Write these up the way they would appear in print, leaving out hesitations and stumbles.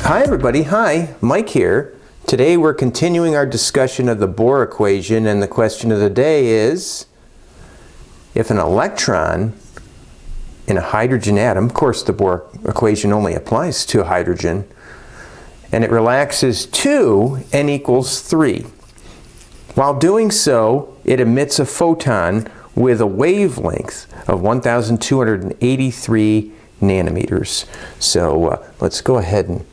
Hi everybody, hi, Mike here. Today we're continuing our discussion of the Bohr equation, and the question of the day is, if an electron in a hydrogen atom, of course the Bohr equation only applies to hydrogen, and it relaxes to n equals 3. While doing so, it emits a photon with a wavelength of 1,283 nanometers. So let's go ahead and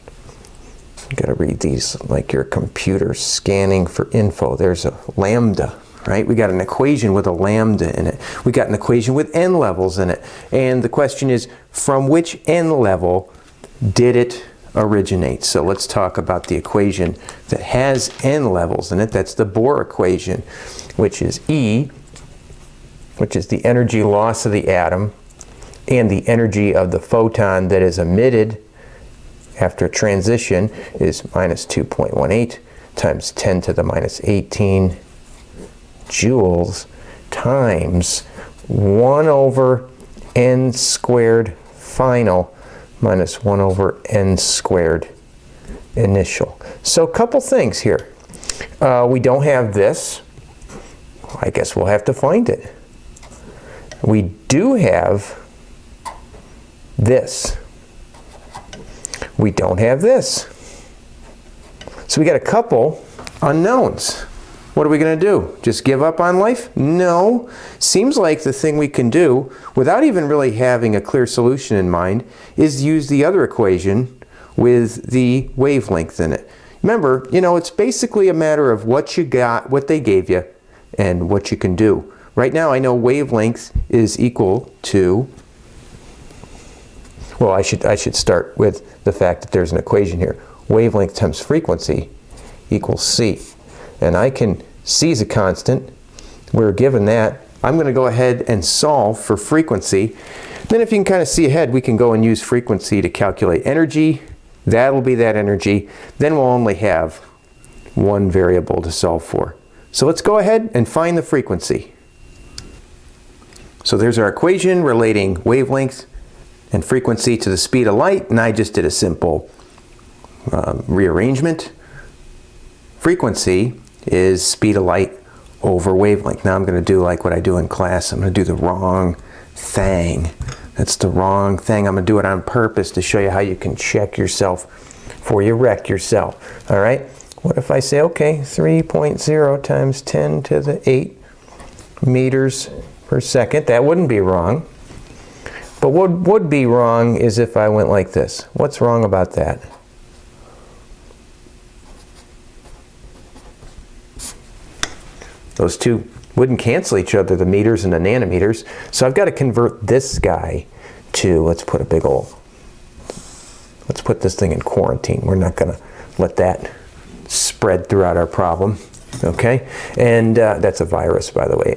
got to read these like your computer scanning for info. There's a lambda, right? We got an equation with a lambda in it. We got an equation with n levels in it. And the question is, from which n level did it originate? So let's talk about the equation that has n levels in it. That's the Bohr equation, which is E, which is the energy loss of the atom, and the energy of the photon that is emitted after transition is minus 2.18 times 10 to the minus 18 joules times 1 over n squared final minus 1 over n squared initial. So a couple things here. We don't have this. I guess we'll have to find it. We do have this. We don't have this. So we got a couple unknowns. What are we going to do? Just give up on life? No. Seems like the thing we can do, without even really having a clear solution in mind, is use the other equation with the wavelength in it. Remember, it's basically a matter of what you got, what they gave you, and what you can do. Right now I know wavelength is equal to, well, I should start with the fact that there's an equation here. Wavelength times frequency equals C. And C is a constant. We're given that. I'm going to go ahead and solve for frequency. Then if you can kind of see ahead, we can go and use frequency to calculate energy. That'll be that energy. Then we'll only have one variable to solve for. So let's go ahead and find the frequency. So there's our equation relating wavelength and frequency to the speed of light, and I just did a simple rearrangement. Frequency is speed of light over wavelength. Now I'm going to do like what I do in class. I'm going to do the wrong thing. That's the wrong thing. I'm going to do it on purpose to show you how you can check yourself before you wreck yourself. All right? What if I say, okay, 3.0 times 10 to the 8 meters per second? That wouldn't be wrong. But what would be wrong is if I went like this. What's wrong about that? Those two wouldn't cancel each other, the meters and the nanometers. So I've got to convert this guy to, let's put this thing in quarantine. We're not going to let that spread throughout our problem. Okay, and that's a virus, by the way.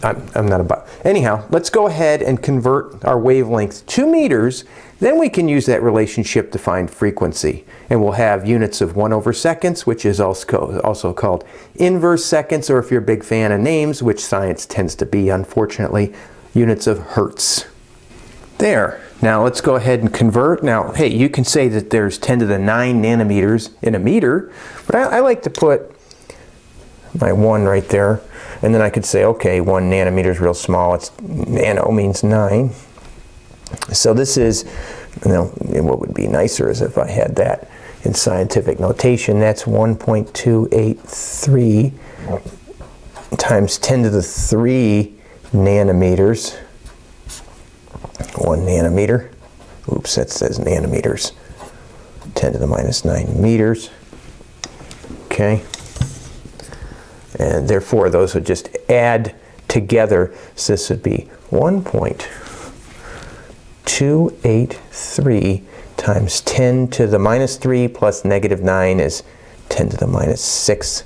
I'm not about. Anyhow, let's go ahead and convert our wavelength to meters. Then we can use that relationship to find frequency. And we'll have units of 1 over seconds, which is also called inverse seconds, or if you're a big fan of names, which science tends to be, unfortunately, units of hertz. There. Now let's go ahead and convert. Now, hey, you can say that there's 10 to the 9 nanometers in a meter, but I like to put my 1 right there, and then I could say, okay, 1 nanometer is real small. It's nano means 9. So this is, what would be nicer is if I had that in scientific notation. That's 1.283 times 10 to the 3 nanometers. 1 nanometer. Oops, that says nanometers. 10 to the minus 9 meters. Okay. And therefore, those would just add together. So this would be 1.283 times 10 to the minus 3 plus negative 9 is 10 to the minus 6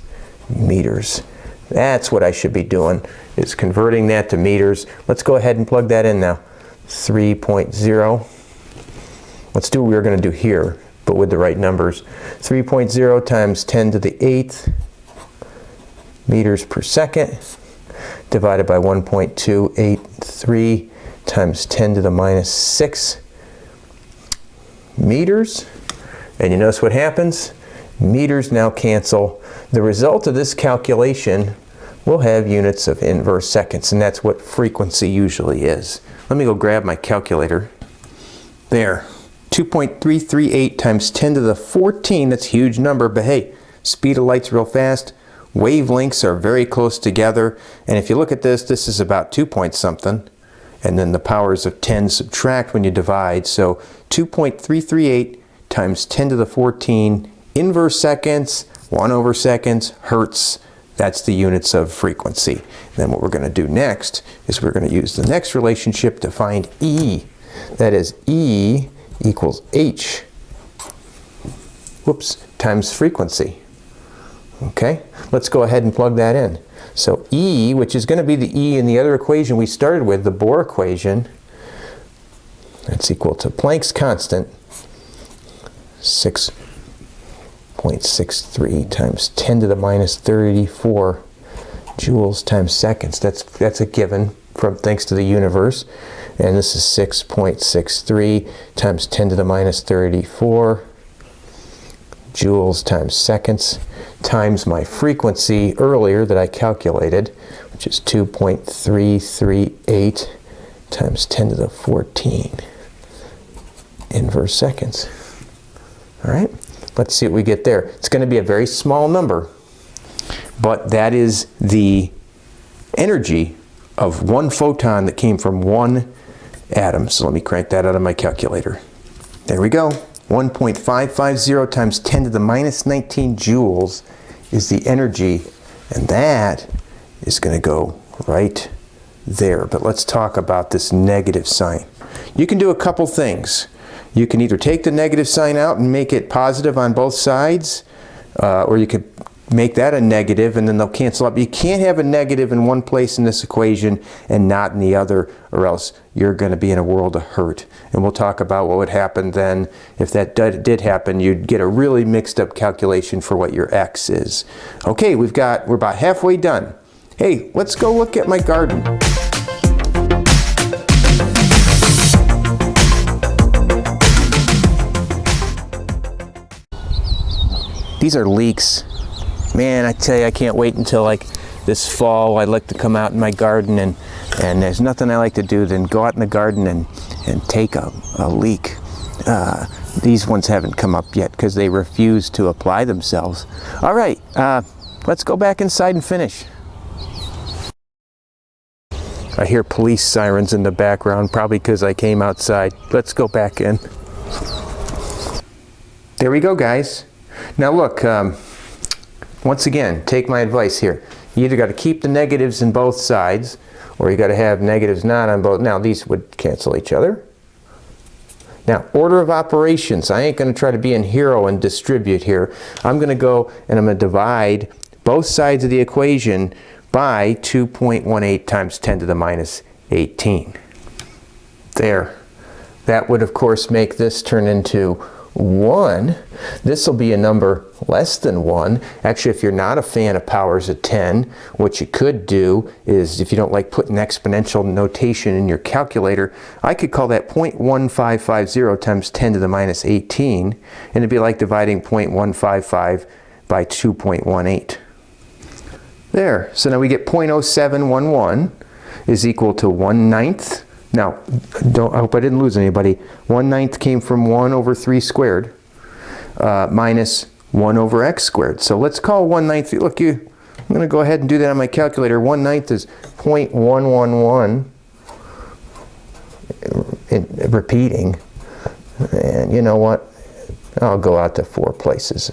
meters. That's what I should be doing, is converting that to meters. Let's go ahead and plug that in now. 3.0. Let's do what we were going to do here, but with the right numbers. 3.0 times 10 to the 8th meters per second divided by 1.283 times 10 to the minus 6 meters. And you notice what happens? Meters now cancel. The result of this calculation will have units of inverse seconds, and that's what frequency usually is. Let me go grab my calculator. There, 2.338 times 10 to the 14, that's a huge number, but hey, speed of light's real fast. Wavelengths are very close together, and if you look at this, this is about 2 point something, and then the powers of 10 subtract when you divide, so 2.338 times 10 to the 14 inverse seconds, 1 over seconds, hertz. That's the units of frequency. Then what we're going to do next is we're going to use the next relationship to find E. That is E equals H, times frequency. Okay, let's go ahead and plug that in. So E, which is going to be the E in the other equation we started with, the Bohr equation, that's equal to Planck's constant, 6.63 times 10 to the minus 34 joules times seconds. That's a given from thanks to the universe. And this is 6.63 times 10 to the minus 34 joules times seconds times my frequency earlier that I calculated, which is 2.338 times 10 to the 14 inverse seconds. All right, let's see what we get there. It's going to be a very small number, but that is the energy of one photon that came from one atom. So let me crank that out of my calculator. There we go. 1.550 times 10 to the minus 19 joules is the energy, and that is going to go right there. But let's talk about this negative sign. You can do a couple things. You can either take the negative sign out and make it positive on both sides, or you could make that a negative and then they'll cancel out. But you can't have a negative in one place in this equation and not in the other, or else you're going to be in a world of hurt. And we'll talk about what would happen then. If that did happen, you'd get a really mixed up calculation for what your x is. Okay, we're about halfway done. Hey, let's go look at my garden. These are leeks. Man, I tell you, I can't wait until like this fall. I'd like to come out in my garden, and there's nothing I like to do than go out in the garden and take a leek. These ones haven't come up yet because they refuse to apply themselves. All right, let's go back inside and finish. I hear police sirens in the background, probably because I came outside. Let's go back in. There we go, guys. Now look, once again, take my advice here. You either got to keep the negatives in both sides, or you got to have negatives not on both. Now these would cancel each other. Now, order of operations. I ain't going to try to be a hero and distribute here. I'm going to go and I'm going to divide both sides of the equation by 2.18 times 10 to the minus 18. There. That would, of course, make this turn into 1. This will be a number less than 1. Actually, if you're not a fan of powers of 10, what you could do is, if you don't like putting exponential notation in your calculator, I could call that 0.1550 times 10 to the minus 18, and it'd be like dividing 0.155 by 2.18. There. So now we get 0.0711 is equal to 1/9. Now, I hope I didn't lose anybody. 1/9 came from 1 over 3 squared minus 1 over x squared. So let's call 1/9. Look, I'm going to go ahead and do that on my calculator. 1/9 is 0.111. Repeating. And you know what? I'll go out to 4 places.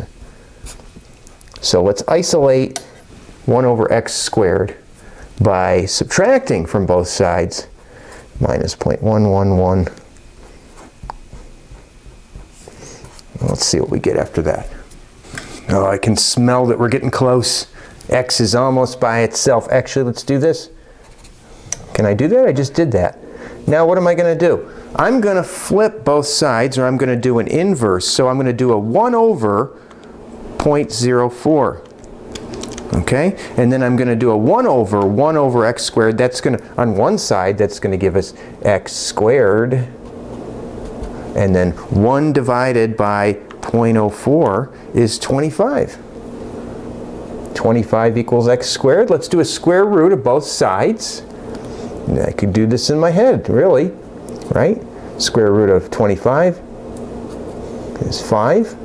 So let's isolate 1 over x squared by subtracting from both sides. Minus 0.111. Let's see what we get after that. Oh, I can smell that we're getting close. X is almost by itself. Actually, let's do this. Can I do that? I just did that. Now what am I going to do? I'm going to flip both sides, or I'm going to do an inverse. So I'm going to do a 1 over 0.04. Okay, and then I'm going to do a 1 over x squared. That's going to, on one side, that's going to give us x squared. And then 1 divided by 0.04 is 25. 25 equals x squared. Let's do a square root of both sides. I could do this in my head, really, right? Square root of 25 is 5.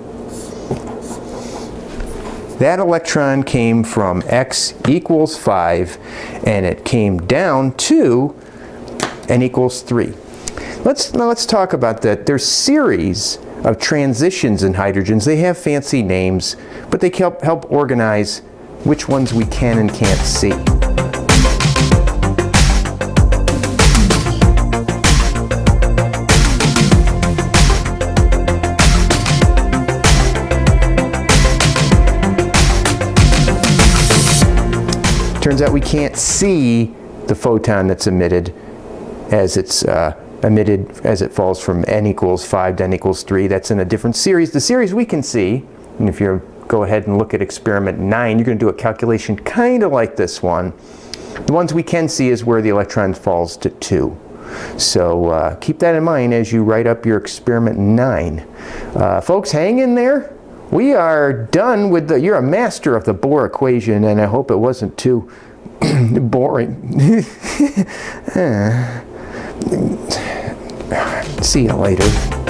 That electron came from x equals 5, and it came down to n equals 3. Let's talk about that. There's series of transitions in hydrogens. They have fancy names, but they help organize which ones we can and can't see. Turns out we can't see the photon that's emitted as it's emitted as it falls from n equals 5 to n equals 3. That's in a different series. The series we can see, and if you go ahead and look at experiment 9, you're going to do a calculation kind of like this one. The ones we can see is where the electron falls to 2. So keep that in mind as you write up your experiment 9. Folks, hang in there. We are done with you're a master of the Bohr equation, and I hope it wasn't too boring. See you later.